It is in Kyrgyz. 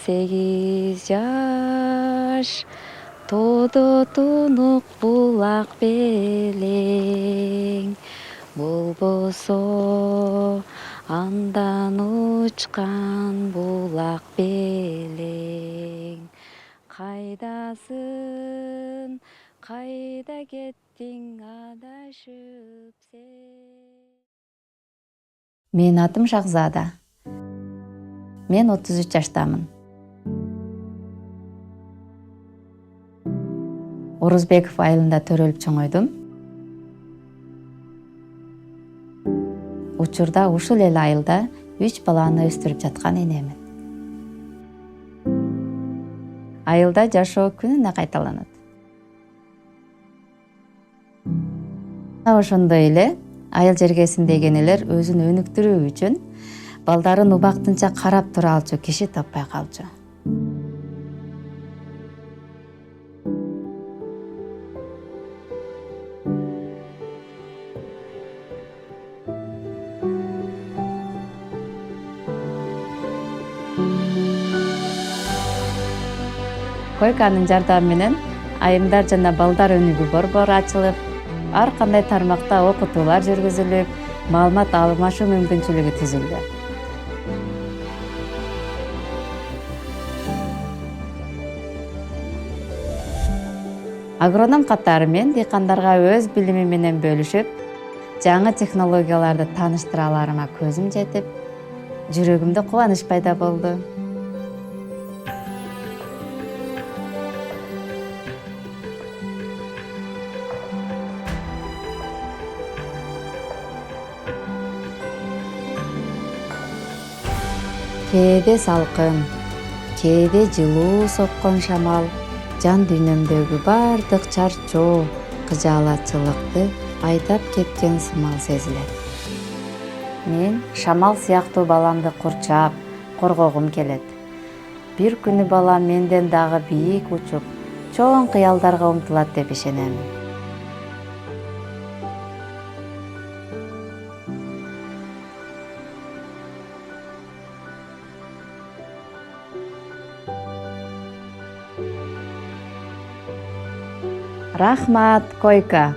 18 жаш, тоодо тунук булак белең, болбосо андан учкан булак белең. Кайдасың, кайда кеттиң адашып сен? Менин атым Шахзада. Мен 33 жаштамын. Орузбеков айылында төрөлүп чоңойдум. Учурда ушул эле айылда 3 баланы өстүрүп жаткан энемин. Айылда жашоо күнүнө кайталанат. Ошондой эле айыл жергесиндеги энелер өзүн өнүктүрүү үчүн балдарын убактынча карап тура алчу киши таппай калчу. Койканын жардамы менен айымдар жана балдар өнүгүү борбору ачылып, ар кандай тармакта окутуулар жүргүзүлүп, маалымат алмашуу мүмкүнчүлүгү түзүлдү. Агроном катары мен дыйкандарга өз билими менен бөлүшүп, жаңы технологияларды тааныштыра аларыма көзүм жетип, жүрөгүмдө кубаныч пайда болду. Кээде салкын, кээде жылуу соккон шамал жан дүйнөмдөгү бардык чарчоо, кыжаалатчылыкты айдап кеткен сымал сезилет. Мен шамал сыяктуу баламды курчап, коргогум келет. Бир күнү балам менден дагы бийик учуп, чоң кыялдарга умтулат деп ишенем. Рахмат, койка.